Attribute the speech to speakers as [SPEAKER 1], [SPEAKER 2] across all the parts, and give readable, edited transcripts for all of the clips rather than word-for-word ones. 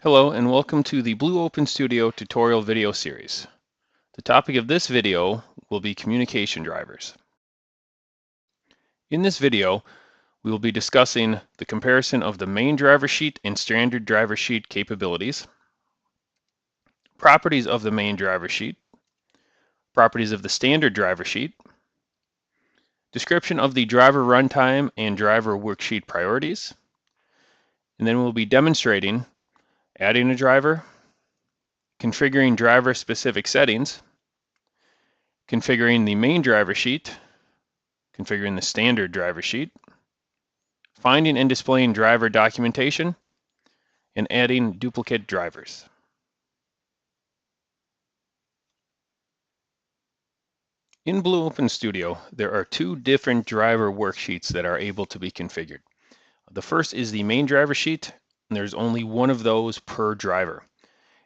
[SPEAKER 1] Hello and welcome to the Blue Open Studio tutorial video series. The topic of this video will be communication drivers. In this video, we will be discussing the comparison of the main driver sheet and standard driver sheet capabilities, properties of the main driver sheet, properties of the standard driver sheet, description of the driver runtime and driver worksheet priorities, and then we'll be demonstrating adding a driver, configuring driver-specific settings, configuring the main driver sheet, configuring the standard driver sheet, finding and displaying driver documentation, and adding duplicate drivers. In Blue Open Studio, there are two different driver worksheets that are able to be configured. The first is the main driver sheet, and there's only one of those per driver.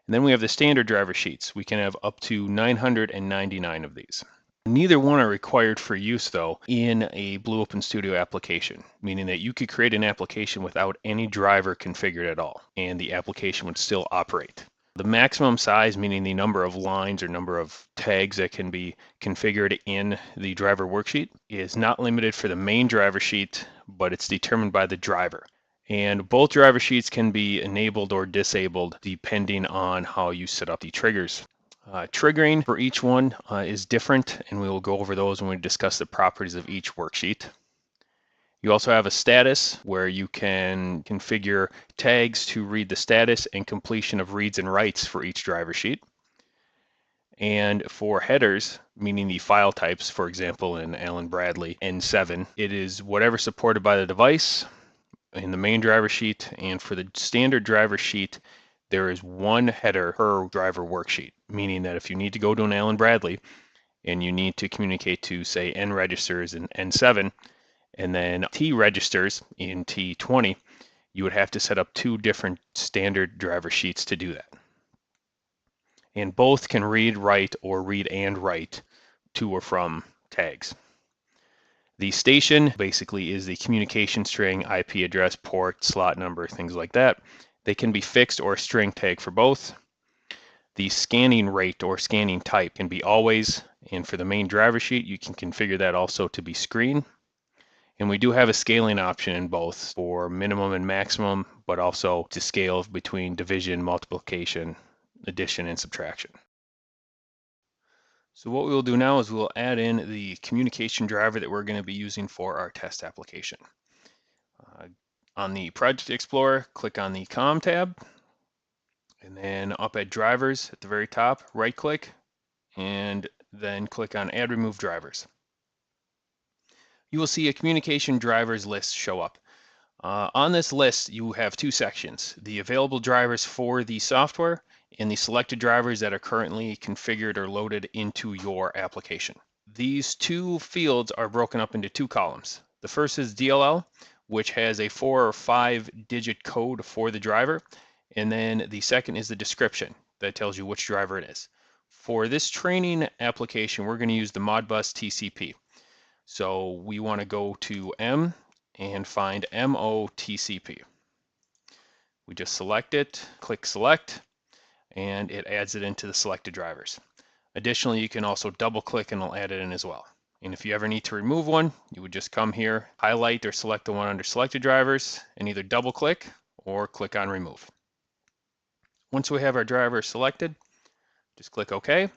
[SPEAKER 1] And then we have the standard driver sheets. We can have up to 999 of these. Neither one are required for use, though, in a Blue Open Studio application, meaning that you could create an application without any driver configured at all, and the application would still operate. The maximum size, meaning the number of lines or number of tags that can be configured in the driver worksheet, is not limited for the main driver sheet, but it's determined by the driver. And both driver sheets can be enabled or disabled depending on how you set up the triggers. Triggering for each one is different, and we will go over those when we discuss the properties of each worksheet. You also have a status where you can configure tags to read the status and completion of reads and writes for each driver sheet. And for headers, meaning the file types, for example, in Allen Bradley N7, it is whatever supported by the device in the main driver sheet, and for the standard driver sheet, there is one header per driver worksheet, meaning that if you need to go to an Allen Bradley and you need to communicate to, say, N registers in N7 and then T registers in T20, you would have to set up two different standard driver sheets to do that. And both can read, write, or read and write to or from tags. The station basically is the communication string, IP address, port, slot number, things like that. They can be fixed or a string tag for both. The scanning rate or scanning type can be always, and for the main driver sheet, you can configure that also to be screen. And we do have a scaling option in both for minimum and maximum, but also to scale between division, multiplication, addition, and subtraction. So what we will do now is we'll add in the communication driver that we're going to be using for our test application. On the Project Explorer, click on the COM tab, and then up at Drivers at the very top, right-click, and then click on Add Remove Drivers. You will see a communication drivers list show up. On this list, you have two sections, the available drivers for the software and the selected drivers that are currently configured or loaded into your application. These two fields are broken up into two columns. The first is DLL, which has a 4 or 5 digit code for the driver, and then the second is the description that tells you which driver it is. For this training application, we're going to use the Modbus TCP. So we want to go to M and find MOTCP. We just select it, click select, and it adds it into the selected drivers. Additionally, you can also double click and it'll add it in as well. And if you ever need to remove one, you would just come here, highlight or select the one under selected drivers, and either double click or click on remove. Once we have our driver selected, just click OK.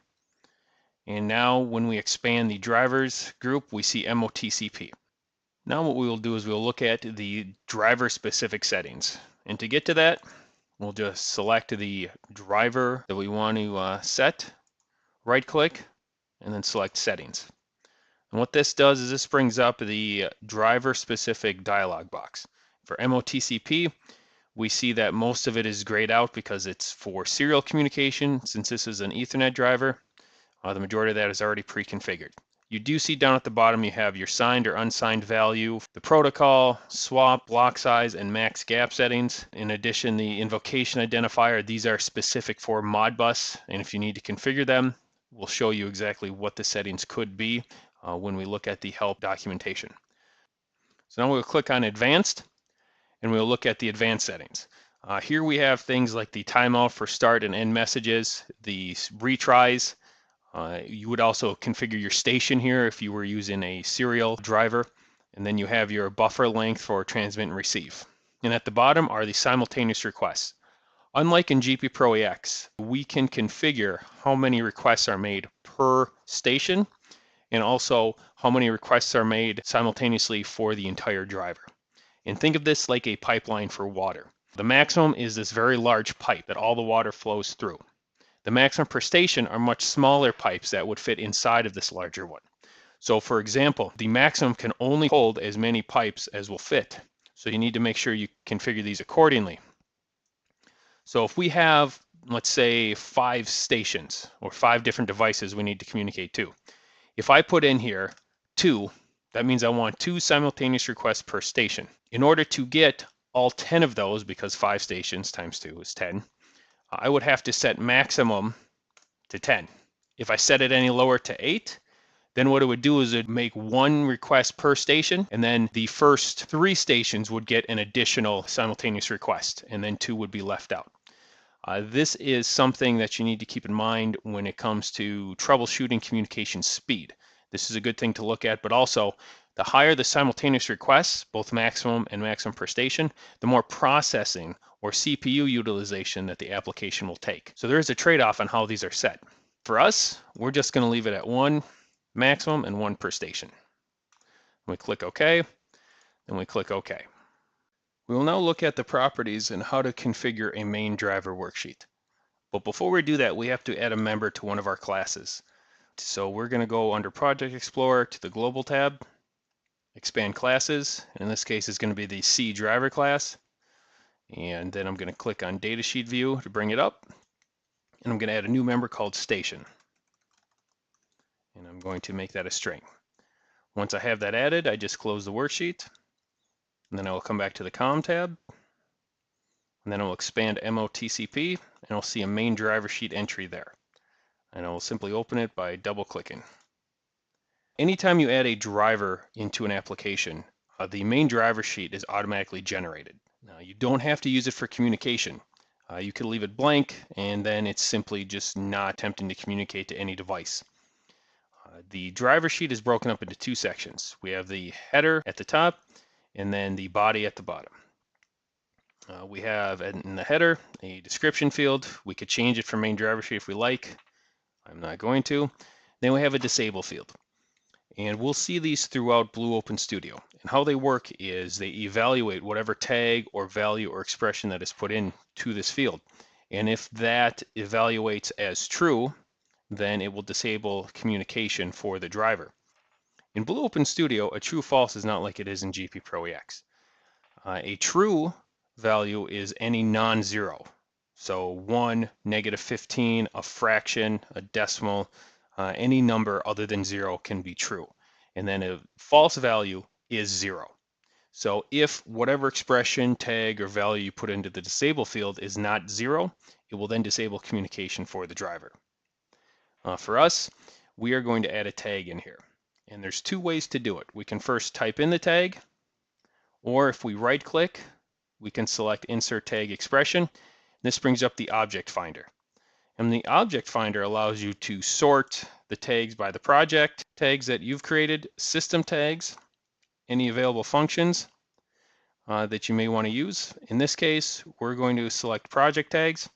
[SPEAKER 1] And now when we expand the drivers group, we see MOTCP. Now what we will do is we'll look at the driver specific settings. And to get to that, we'll just select the driver that we want to set, right click, and then select settings. And what this does is this brings up the driver specific dialog box. For MOTCP, we see that most of it is grayed out because it's for serial communication. Since this is an Ethernet driver, the majority of that is already pre-configured. You do see down at the bottom you have your signed or unsigned value, the protocol, swap, block size, and max gap settings. In addition, the invocation identifier, these are specific for Modbus, and if you need to configure them, we'll show you exactly what the settings could be when we look at the help documentation. So now we'll click on Advanced, and we'll look at the advanced settings. Here we have things like the timeout for start and end messages, the retries. You would also configure your station here if you were using a serial driver. And then you have your buffer length for transmit and receive. And at the bottom are the simultaneous requests. Unlike in GP Pro EX, we can configure how many requests are made per station and also how many requests are made simultaneously for the entire driver. And think of this like a pipeline for water. The maximum is this very large pipe that all the water flows through. The maximum per station are much smaller pipes that would fit inside of this larger one. So for example, the maximum can only hold as many pipes as will fit. So you need to make sure you configure these accordingly. So if we have, let's say, 5 stations or 5 different devices we need to communicate to. If I put in here 2, that means I want 2 simultaneous requests per station. In order to get all 10 of those, because 5 stations times 2 is 10, I would have to set maximum to 10. If I set it any lower to 8, then what it would do is it would make 1 request per station, and then the first 3 stations would get an additional simultaneous request, and then 2 would be left out. This is something that you need to keep in mind when it comes to troubleshooting communication speed. This is a good thing to look at, but also the higher the simultaneous requests, both maximum and maximum per station, the more processing or CPU utilization that the application will take. So there is a trade-off on how these are set. For us, we're just going to leave it at 1 maximum and 1 per station. We click OK, and we click OK. We will now look at the properties and how to configure a main driver worksheet. But before we do that, we have to add a member to one of our classes. So we're going to go under Project Explorer to the Global tab, expand classes. In this case, it's going to be the C driver class. And then I'm going to click on Datasheet View to bring it up. And I'm going to add a new member called Station. And I'm going to make that a string. Once I have that added, I just close the worksheet. And then I will come back to the COM tab. And then I will expand MOTCP, and I'll see a main driver sheet entry there. And I will simply open it by double-clicking. Anytime you add a driver into an application, the main driver sheet is automatically generated. Now, you don't have to use it for communication. You could leave it blank, and then it's simply just not attempting to communicate to any device. The driver sheet is broken up into 2 sections. We have the header at the top, and then the body at the bottom. We have in the header a description field. We could change it from main driver sheet if we like. I'm not going to. Then we have a disable field. And we'll see these throughout Blue Open Studio. And how they work is they evaluate whatever tag or value or expression that is put into this field. And if that evaluates as true, then it will disable communication for the driver. In Blue Open Studio, a true-false is not like it is in GP Pro EX. A true value is any non-zero. So 1, -15, a fraction, a decimal, any number other than 0 can be true. And then a false value is 0. So if whatever expression, tag, or value you put into the disable field is not 0, it will then disable communication for the driver. For us, we are going to add a tag in here. And there's 2 ways to do it. We can first type in the tag, or if we right click, we can select Insert Tag Expression. This brings up the Object Finder. And the Object Finder allows you to sort the tags by the project, tags that you've created, system tags, any available functions that you may want to use. In this case, we're going to select project tags,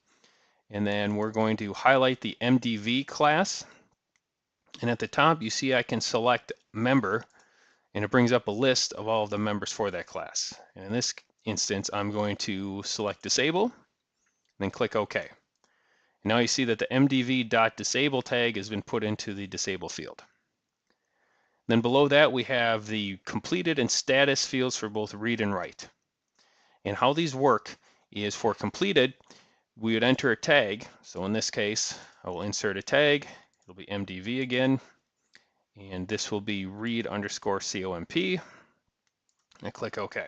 [SPEAKER 1] and then we're going to highlight the MDV class. And at the top, you see I can select member, and it brings up a list of all of the members for that class. And in this instance, I'm going to select disable, then click OK. And now you see that the mdv.disable tag has been put into the disable field. Then below that, we have the completed and status fields for both read and write. And how these work is for completed, we would enter a tag. So in this case, I will insert a tag. It'll be MDV again, and this will be read_COMP, and click OK.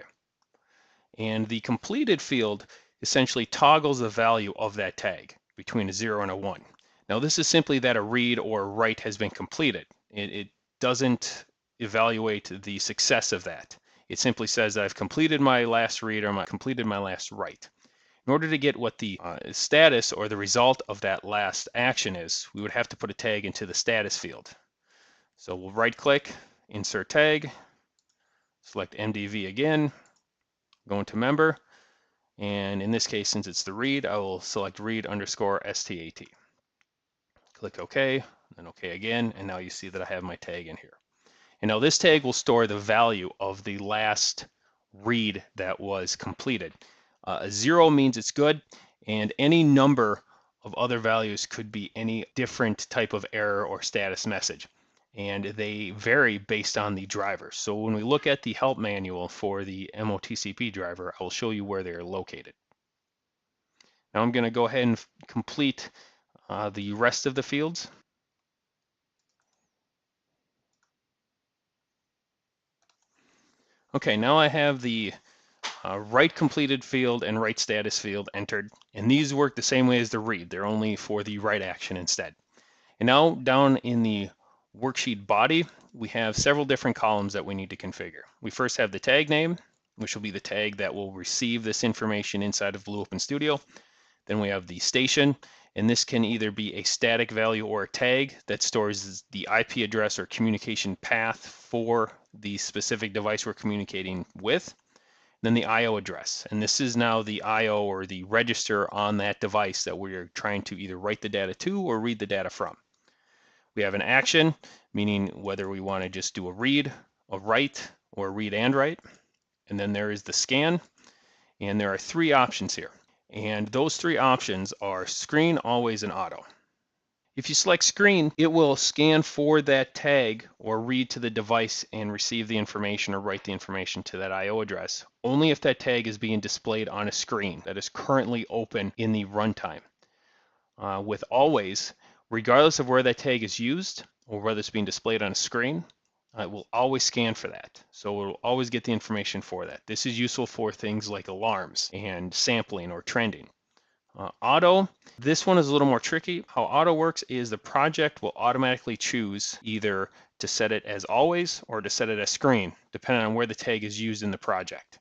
[SPEAKER 1] And the completed field essentially toggles the value of that tag between a 0 and a 1. Now this is simply that a read or a write has been completed. It doesn't evaluate the success of that. It simply says that I've completed my last read or completed my last write. In order to get what the status or the result of that last action is, we would have to put a tag into the status field. So we'll right click, insert tag, select MDV again, go into member, and in this case, since it's the read, I will select read underscore STAT. Click OK, then OK again, and now you see that I have my tag in here. And now this tag will store the value of the last read that was completed. A 0 means it's good, and any number of other values could be any different type of error or status message. And they vary based on the driver. So when we look at the help manual for the MOTCP driver, I will show you where they are located. Now I'm going to go ahead and complete the rest of the fields. Okay, now I have the write completed field and write status field entered, and these work the same way as the read. They're only for the write action instead. And now down in the worksheet body, we have several different columns that we need to configure. We first have the tag name, which will be the tag that will receive this information inside of Blue Open Studio. Then we have the station, and this can either be a static value or a tag that stores the IP address or communication path for the specific device we're communicating with. Then the IO address, and this is now the IO or the register on that device that we're trying to either write the data to or read the data from. We have an action, meaning whether we want to just do a read, a write, or a read and write. And then there is the scan, and there are 3 options here. And those 3 options are screen, always, and auto. If you select screen, it will scan for that tag or read to the device and receive the information or write the information to that IO address, only if that tag is being displayed on a screen that is currently open in the runtime. With always, regardless of where that tag is used or whether it's being displayed on a screen, it will always scan for that. So it will always get the information for that. This is useful for things like alarms and sampling or trending. Auto, this one is a little more tricky. How auto works is the project will automatically choose either to set it as always or to set it as screen, depending on where the tag is used in the project.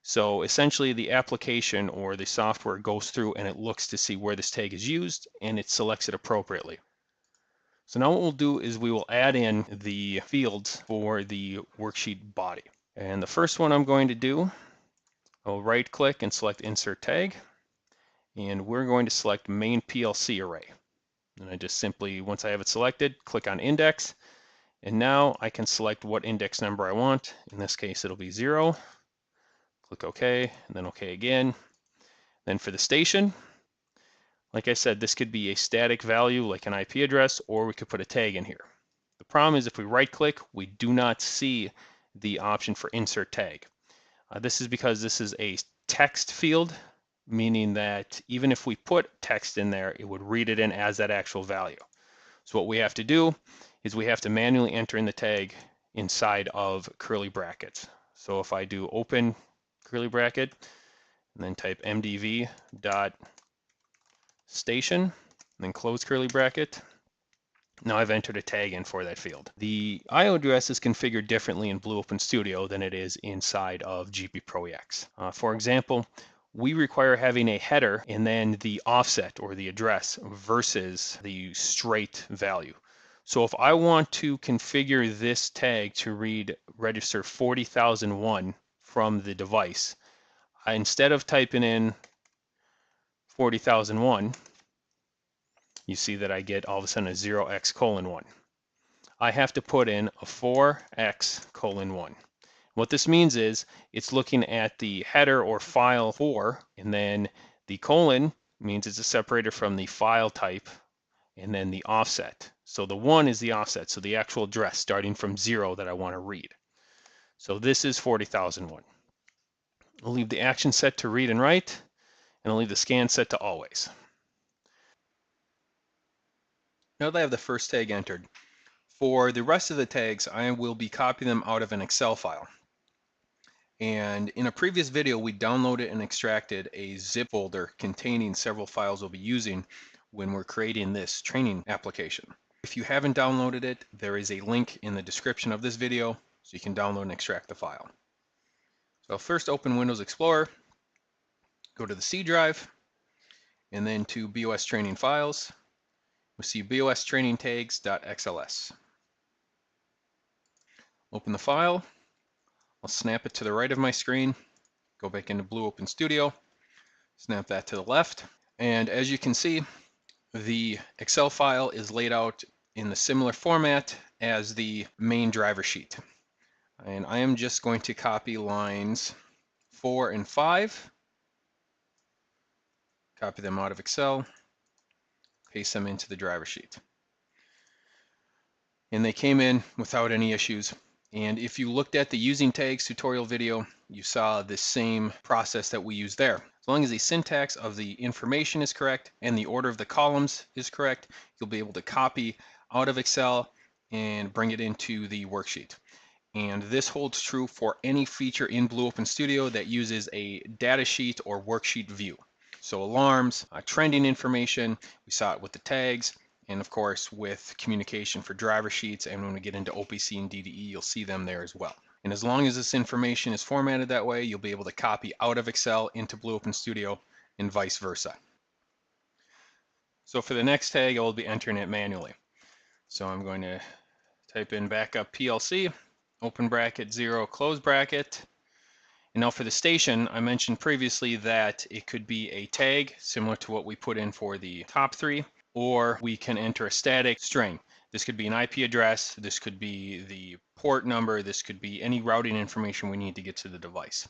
[SPEAKER 1] So essentially the application or the software goes through and it looks to see where this tag is used and it selects it appropriately. So now what we'll do is we will add in the fields for the worksheet body. And the first one I'm going to do, I'll right click and select insert tag. And we're going to select main PLC array. And I just simply, once I have it selected, click on index. And now I can select what index number I want. In this case, it'll be 0. Click OK, and then OK again. Then for the station, like I said, this could be a static value like an IP address, or we could put a tag in here. The problem is if we right click, we do not see the option for insert tag. This is because this is a text field, meaning that even if we put text in there, it would read it in as that actual value. So what we have to do is we have to manually enter in the tag inside of curly brackets. So if I do open curly bracket and then type mdv dot station, then close curly bracket, now I've entered a tag in for that field. The IO address is configured differently in Blue Open Studio than it is inside of GP Pro EX. For example, we require having a header and then the offset or the address versus the straight value. So if I want to configure this tag to read register 40,001 from the device, instead of typing in 40,001, you see that I get all of a sudden a 0x:1. I have to put in a 4x:1. What this means is it's looking at the header or file 4, and then the colon means it's a separator from the file type, and then the offset. So the 1 is the offset, so the actual address starting from 0 that I want to read. So this is 40,001. I'll leave the action set to read and write, and I'll leave the scan set to always. Now that I have the first tag entered, for the rest of the tags, I will be copying them out of an Excel file. And in a previous video, we downloaded and extracted a zip folder containing several files we'll be using when we're creating this training application. If you haven't downloaded it, there is a link in the description of this video so you can download and extract the file. So I'll first open Windows Explorer, Go to the C drive, and then to BOS Training Files. We see BOS Training Tags.xls. Open the file. I'll snap it to the right of my screen. Go back into Blue Open Studio. Snap that to the left. And as you can see, the Excel file is laid out in the similar format as the main driver sheet. And I am just going to copy lines 4 and 5. Copy them out of Excel. Paste them into the driver sheet. And they came in without any issues. And if you looked at the using tags tutorial video, you saw the same process that we use there. As long as the syntax of the information is correct and the order of the columns is correct, you'll be able to copy out of Excel and bring it into the worksheet. And this holds true for any feature in Blue Open Studio that uses a data sheet or worksheet view. So alarms, trending information, we saw it with the tags, and of course with communication for driver sheets, and when we get into OPC and DDE, you'll see them there as well. And as long as this information is formatted that way, you'll be able to copy out of Excel into Blue Open Studio and vice versa. So for the next tag, I will be entering it manually. So I'm going to type in backup PLC, open bracket 0, close bracket. And now for the station, I mentioned previously that it could be a tag similar to what we put in for the top 3, or we can enter a static string. This could be an IP address, this could be the port number, this could be any routing information we need to get to the device.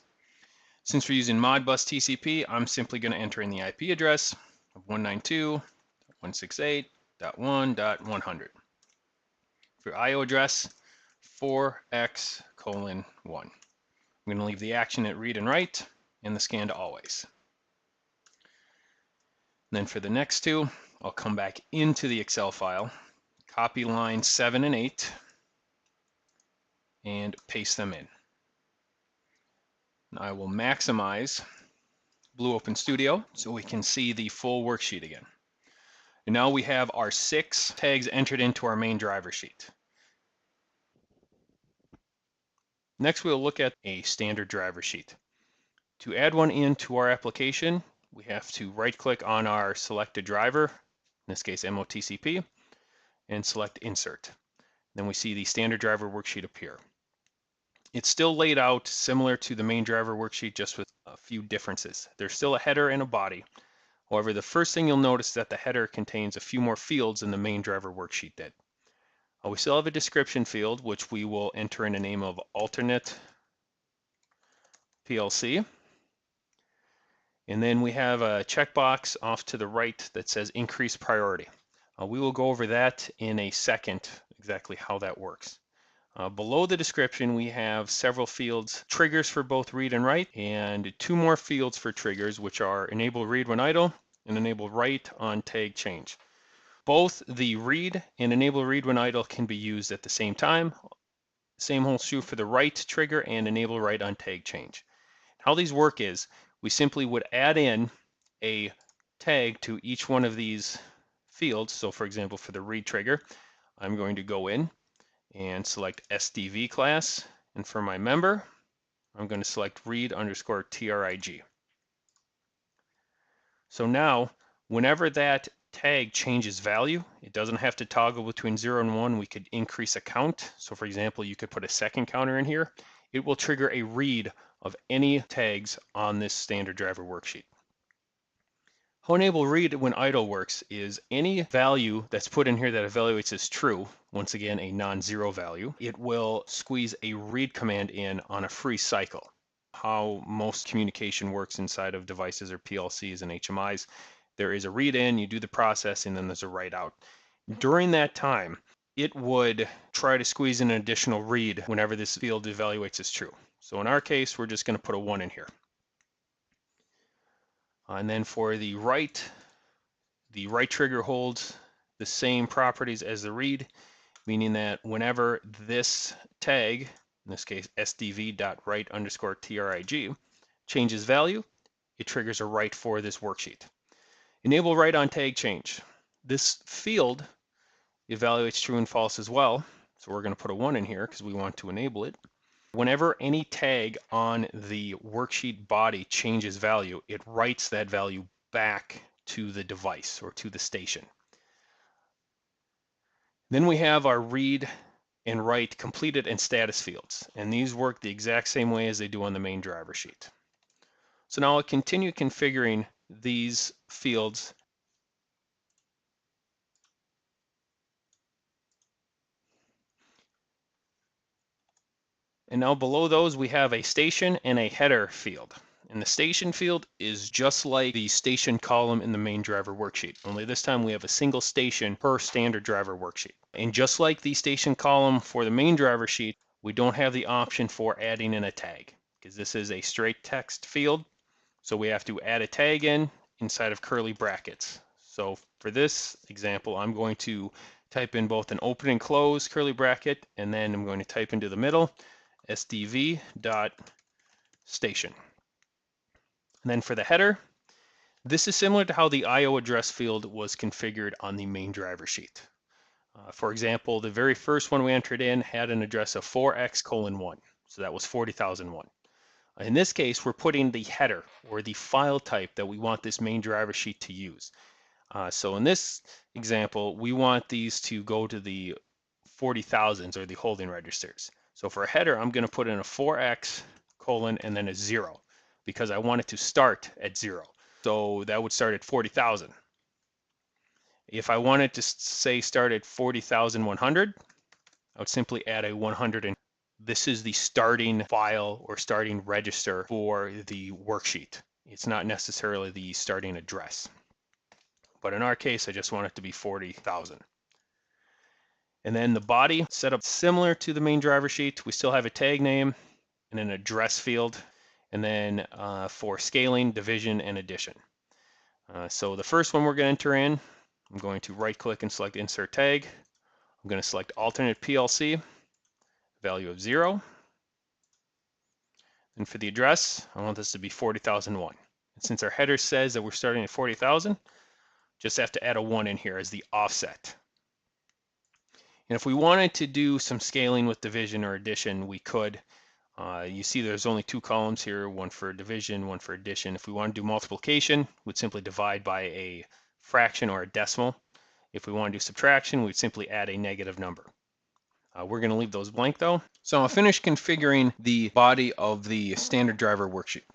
[SPEAKER 1] Since we're using Modbus TCP, I'm simply going to enter in the IP address of 192.168.1.100. For IO address, 4x:1. I'm going to leave the action at read and write and the scan to always. And then for the next two, I'll come back into the Excel file, copy lines 7 and 8, and paste them in. And I will maximize Blue Open Studio so we can see the full worksheet again. And now we have our 6 tags entered into our main driver sheet. Next, we'll look at a standard driver sheet. To add one into our application, we have to right-click on our selected driver, in this case MOTCP, and select Insert. Then we see the standard driver worksheet appear. It's still laid out similar to the main driver worksheet, just with a few differences. There's still a header and a body. However, the first thing you'll notice is that the header contains a few more fields than the main driver worksheet did. We still have a description field, which we will enter in the name of alternate PLC. And then we have a checkbox off to the right that says increase priority. We will go over that in a second, exactly how that works. Below the description, we have several fields, triggers for both read and write, and 2 more fields for triggers, which are enable read when idle and enable write on tag change. Both the read and enable read when idle can be used at the same time. Same holds true for the write trigger and enable write on tag change. How these work is we simply would add in a tag to each one of these fields. So for example, for the read trigger, I'm going to go in and select SDV class. And for my member, I'm going to select read_trig. So now, whenever that tag changes value, it doesn't have to toggle between 0 and 1. We could increase a count. So for example, you could put a second counter in here. It will trigger a read of any tags on this standard driver worksheet. How enable read when idle works is any value that's put in here that evaluates as true, once again a non-zero value, it will squeeze a read command in on a free cycle. How most communication works inside of devices or PLCs and HMIs, there is a read in, you do the process, and then there's a write out. During that time, it would try to squeeze in an additional read whenever this field evaluates as true. So in our case, we're just going to put a 1 in here. And then for the write trigger holds the same properties as the read, meaning that whenever this tag, in this case sdv.write_trig, changes value, it triggers a write for this worksheet. Enable write on tag change. This field evaluates true and false as well, so we're going to put a 1 in here because we want to enable it. Whenever any tag on the worksheet body changes value, it writes that value back to the device or to the station. Then we have our read and write completed and status fields, and these work the exact same way as they do on the main driver sheet. So now I'll continue configuring these fields. And now below those we have a station and a header field. And the station field is just like the station column in the main driver worksheet, only this time we have a single station per standard driver worksheet. And just like the station column for the main driver sheet, we don't have the option for adding in a tag because this is a straight text field. So we have to add a tag in inside of curly brackets. So for this example, I'm going to type in both an open and close curly bracket, and then I'm going to type into the middle sdv.station. And then for the header, this is similar to how the IO address field was configured on the main driver sheet. For example, the very first one we entered in had an address of 4x:1, so that was 40,001. In this case, we're putting the header or the file type that we want this main driver sheet to use. So in this example, we want these to go to the 40,000s or the holding registers. So for a header, I'm going to put in a 4x: and then a 0 because I want it to start at 0. So that would start at 40,000. If I wanted to say start at 40,100, I would simply add a 100 in. This is the starting file or starting register for the worksheet. It's not necessarily the starting address. But in our case, I just want it to be 40,000. And then the body set up similar to the main driver sheet. We still have a tag name and an address field, and then for scaling, division, and addition. So the first one we're going to enter in, I'm going to right click and select insert tag. I'm going to select alternate PLC, value of 0. And for the address, I want this to be 40,001. And since our header says that we're starting at 40,000, just have to add a 1 in here as the offset. And if we wanted to do some scaling with division or addition, we could. You see there's only 2 columns here, one for division, one for addition. If we want to do multiplication, we'd simply divide by a fraction or a decimal. If we want to do subtraction, we'd simply add a negative number. We're going to leave those blank though. So I'll finish configuring the body of the standard driver worksheet.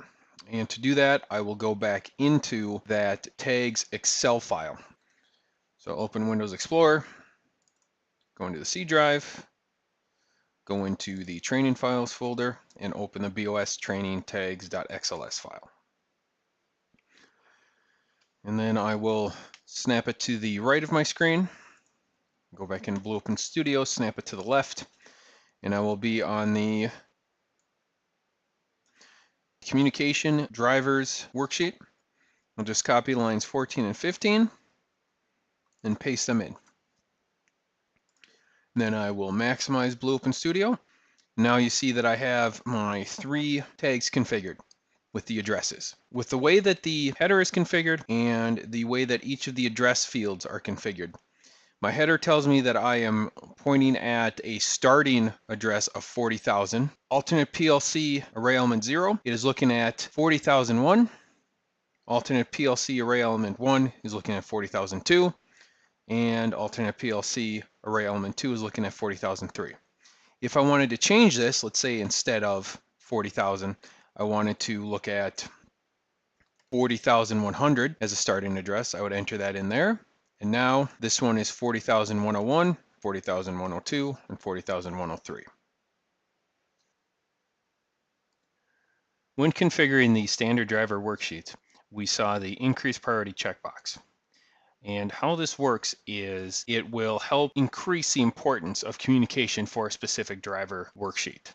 [SPEAKER 1] And to do that, I will go back into that tags Excel file. So open Windows Explorer, go into the C drive, go into the training files folder, and open the BOS Training tags.xls file. And then I will snap it to the right of my screen, go back into Blue Open Studio, snap it to the left, and I will be on the communication drivers worksheet. I'll just copy lines 14 and 15 and paste them in. Then I will maximize Blue Open Studio. Now you see that I have my 3 tags configured with the addresses. With the way that the header is configured and the way that each of the address fields are configured, my header tells me that I am pointing at a starting address of 40,000. Alternate PLC array element 0, it is looking at 40,001. Alternate PLC array element 1 is looking at 40,002. And alternate PLC array element 2 is looking at 40,003. If I wanted to change this, let's say instead of 40,000, I wanted to look at 40,100 as a starting address, I would enter that in there. And now this one is 40,101, 40,102, and 40,103. When configuring the standard driver worksheet, we saw the increase priority checkbox. And how this works is it will help increase the importance of communication for a specific driver worksheet.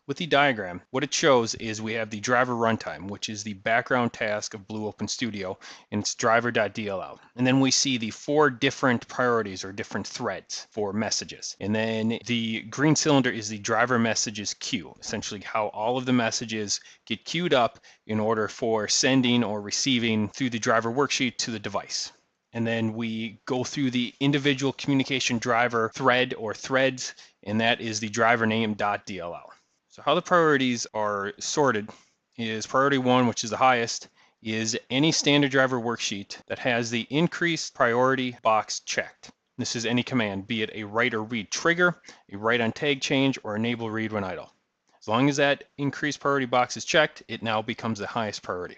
[SPEAKER 1] With the diagram, what it shows is we have the driver runtime, which is the background task of Blue Open Studio, and it's driver.dll. And then we see the 4 different priorities or different threads for messages. And then the green cylinder is the driver messages queue, essentially how all of the messages get queued up in order for sending or receiving through the driver worksheet to the device. And then we go through the individual communication driver thread or threads, and that is the driver name.dll. So how the priorities are sorted is priority 1, which is the highest, is any standard driver worksheet that has the increased priority box checked. This is any command, be it a write or read trigger, a write on tag change, or enable read when idle. As long as that increased priority box is checked, it now becomes the highest priority.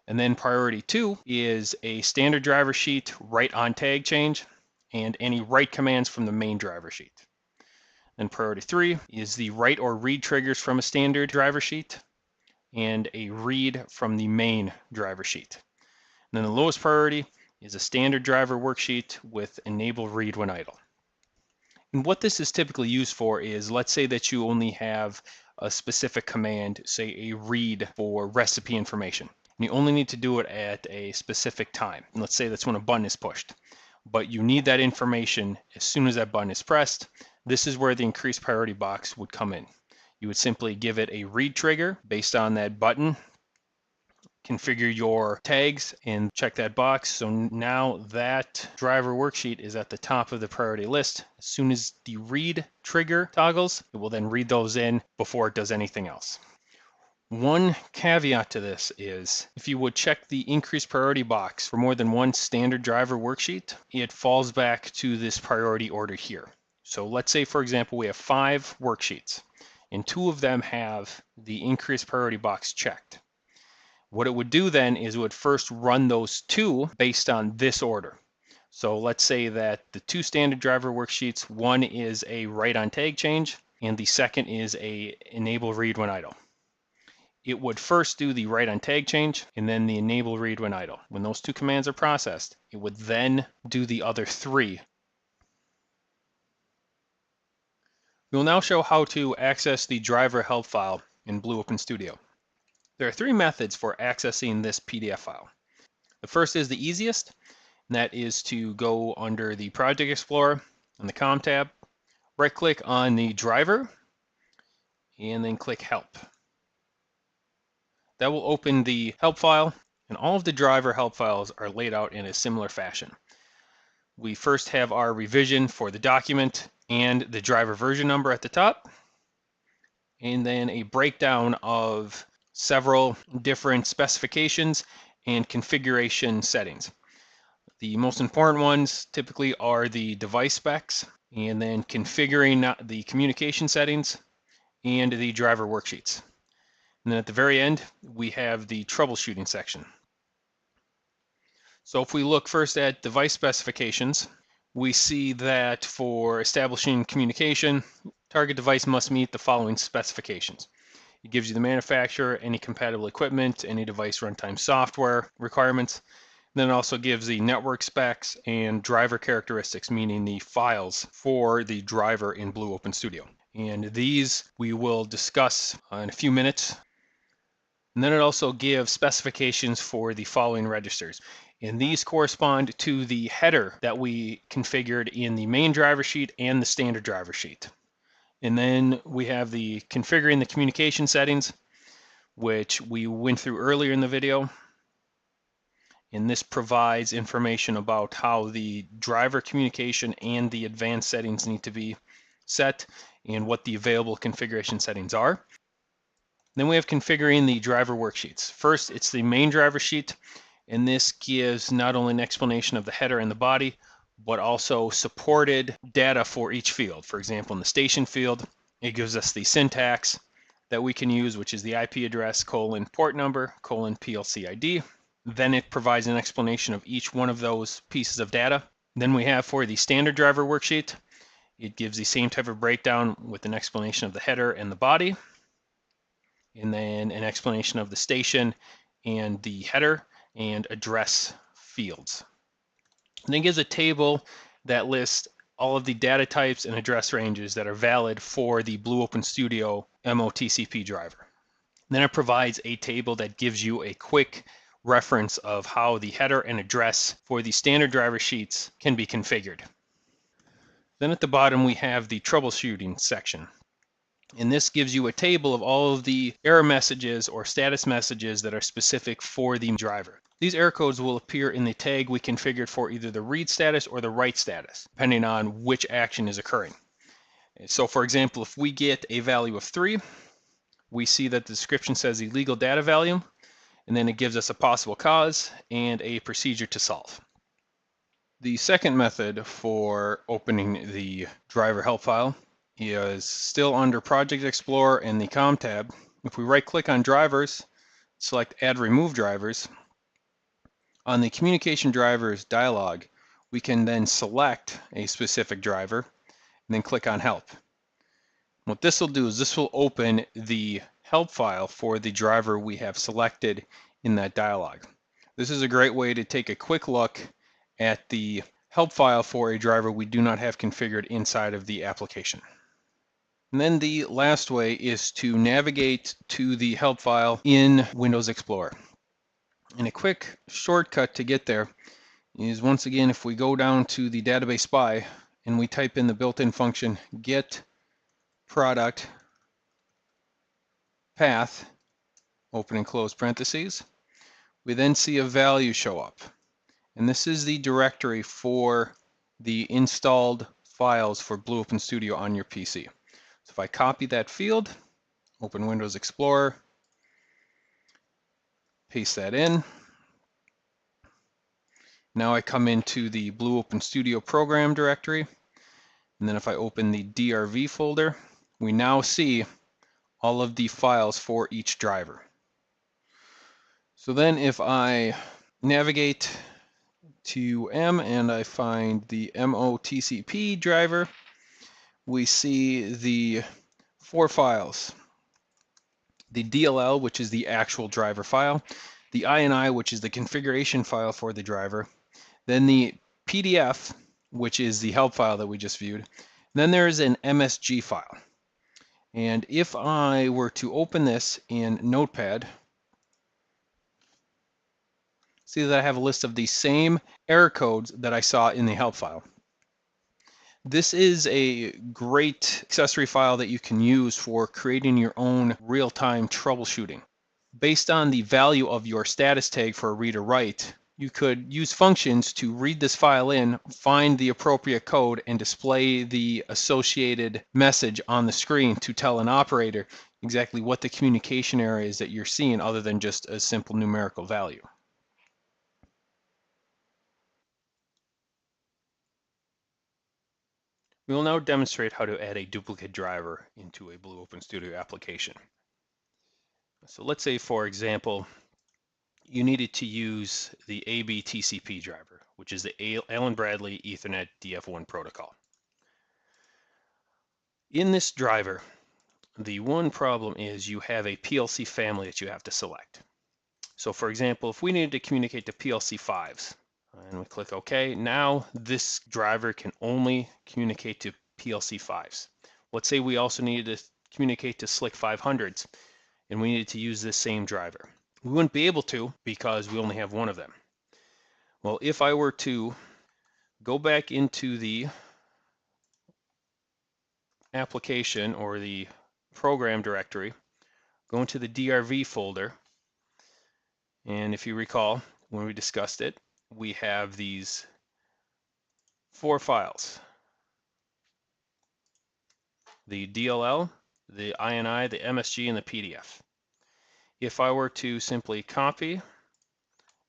[SPEAKER 1] And then priority 2 is a standard driver sheet write on tag change and any write commands from the main driver sheet. Then priority 3 is the write or read triggers from a standard driver sheet and a read from the main driver sheet. And then the lowest priority is a standard driver worksheet with enable read when idle. And what this is typically used for is, let's say that you only have a specific command, say a read for recipe information. And you only need to do it at a specific time. And let's say that's when a button is pushed. But you need that information as soon as that button is pressed. This is where the increased priority box would come in. You would simply give it a read trigger based on that button, configure your tags and check that box. So now that driver worksheet is at the top of the priority list. As soon as the read trigger toggles, it will then read those in before it does anything else. One caveat to this is if you would check the increased priority box for more than one standard driver worksheet, it falls back to this priority order here. So let's say, for example, we have 5 worksheets and 2 of them have the increased priority box checked. What it would do then is it would first run those 2 based on this order. So let's say that the 2 standard driver worksheets, one is a write on tag change and the second is a enable read when idle. It would first do the write on tag change and then the enable read when idle. When those 2 commands are processed, it would then do the other 3. We will now show how to access the driver help file in Blue Open Studio. There are 3 methods for accessing this PDF file. The first is the easiest, and that is to go under the Project Explorer on the COM tab, right-click on the driver, and then click Help. That will open the help file, and all of the driver help files are laid out in a similar fashion. We first have our revision for the document and the driver version number at the top, and then a breakdown of several different specifications and configuration settings. The most important ones typically are the device specs, and then configuring the communication settings and the driver worksheets. And then at the very end, we have the troubleshooting section. So if we look first at device specifications, we see that for establishing communication, target device must meet the following specifications. It gives you the manufacturer, any compatible equipment, any device runtime software requirements. And then it also gives the network specs and driver characteristics, meaning the files for the driver in Blue Open Studio. And these we will discuss in a few minutes. And then it also gives specifications for the following registers. And these correspond to the header that we configured in the main driver sheet and the standard driver sheet. And then we have the configuring the communication settings, which we went through earlier in the video. And this provides information about how the driver communication and the advanced settings need to be set and what the available configuration settings are. Then we have configuring the driver worksheets. First, it's the main driver sheet, and this gives not only an explanation of the header and the body, but also supported data for each field. For example, in the station field, it gives us the syntax that we can use, which is the IP address, port number, PLC ID. Then it provides an explanation of each one of those pieces of data. Then we have for the standard driver worksheet, it gives the same type of breakdown with an explanation of the header and the body, and then an explanation of the station and the header and address fields. And then it gives a table that lists all of the data types and address ranges that are valid for the Blue Open Studio MOTCP driver. And then it provides a table that gives you a quick reference of how the header and address for the standard driver sheets can be configured. Then at the bottom we have the troubleshooting section. And this gives you a table of all of the error messages or status messages that are specific for the driver. These error codes will appear in the tag we configured for either the read status or the write status, depending on which action is occurring. So for example, if we get a value of 3, we see that the description says illegal data value, and then it gives us a possible cause and a procedure to solve. The second method for opening the driver help file is still under Project Explorer in the COM tab. If we right-click on drivers, select Add Remove Drivers, on the Communication Drivers dialog, we can then select a specific driver and then click on Help. What this will do is this will open the help file for the driver we have selected in that dialog. This is a great way to take a quick look at the help file for a driver we do not have configured inside of the application. And then the last way is to navigate to the help file in Windows Explorer. And a quick shortcut to get there is, once again, if we go down to the database spy and we type in the built-in function get product path, open and close parentheses, we then see a value show up. And this is the directory for the installed files for Blue Open Studio on your PC. So if I copy that field, open Windows Explorer, paste that in. Now I come into the Blue Open Studio program directory, and then if I open the DRV folder, we now see all of the files for each driver. So then if I navigate to M and I find the MOTCP driver, we see the 4 files. The DLL, which is the actual driver file, the INI, which is the configuration file for the driver, then the PDF, which is the help file that we just viewed, then there is an MSG file. And if I were to open this in Notepad, see that I have a list of the same error codes that I saw in the help file. This is a great accessory file that you can use for creating your own real-time troubleshooting. Based on the value of your status tag for a read or write, you could use functions to read this file in, find the appropriate code, and display the associated message on the screen to tell an operator exactly what the communication error is that you're seeing, other than just a simple numerical value. We will now demonstrate how to add a duplicate driver into a Blue Open Studio application. So let's say, for example, you needed to use the ABTCP driver, which is the Allen Bradley Ethernet DF1 protocol. In this driver, the one problem is you have a PLC family that you have to select. So for example, if we needed to communicate to PLC 5s, and we click OK, now this driver can only communicate to PLC 5s. Let's say we also needed to communicate to SLC 500s, and we needed to use this same driver. We wouldn't be able to because we only have one of them. Well, if I were to go back into the application or the program directory, go into the DRV folder, and if you recall, when we discussed it, we have these 4 files: the DLL, the INI, the MSG, and the PDF. If I were to simply copy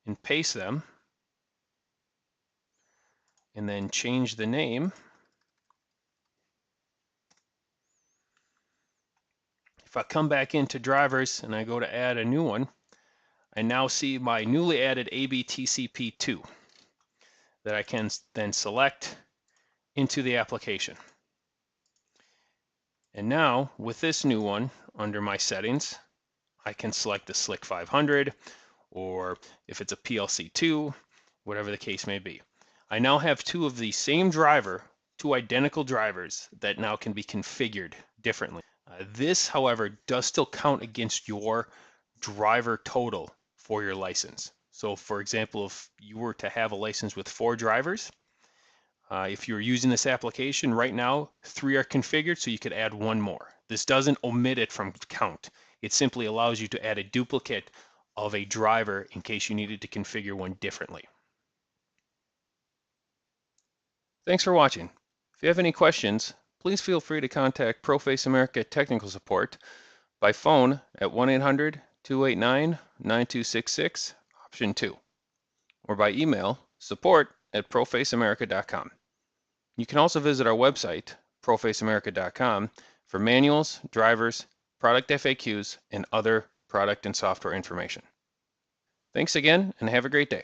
[SPEAKER 1] and paste them, and then change the name, if I come back into drivers and I go to add a new one, I now see my newly added ABTCP2 that I can then select into the application. And now with this new one, under my settings, I can select the SLC 500, or if it's a PLC2, whatever the case may be. I now have 2 of the same driver, 2 identical drivers that now can be configured differently. This, however, does still count against your driver total for your license. So for example, if you were to have a license with 4 drivers, if you're using this application right now, 3 are configured, so you could add 1 more. This doesn't omit it from count. It simply allows you to add a duplicate of a driver in case you needed to configure one differently. Thanks for watching. If you have any questions, please feel free to contact ProFace America Technical Support by phone at 1-800-289-9266, option 2, or by email, support@profaceamerica.com. You can also visit our website, profaceamerica.com, for manuals, drivers, product FAQs, and other product and software information. Thanks again, and have a great day.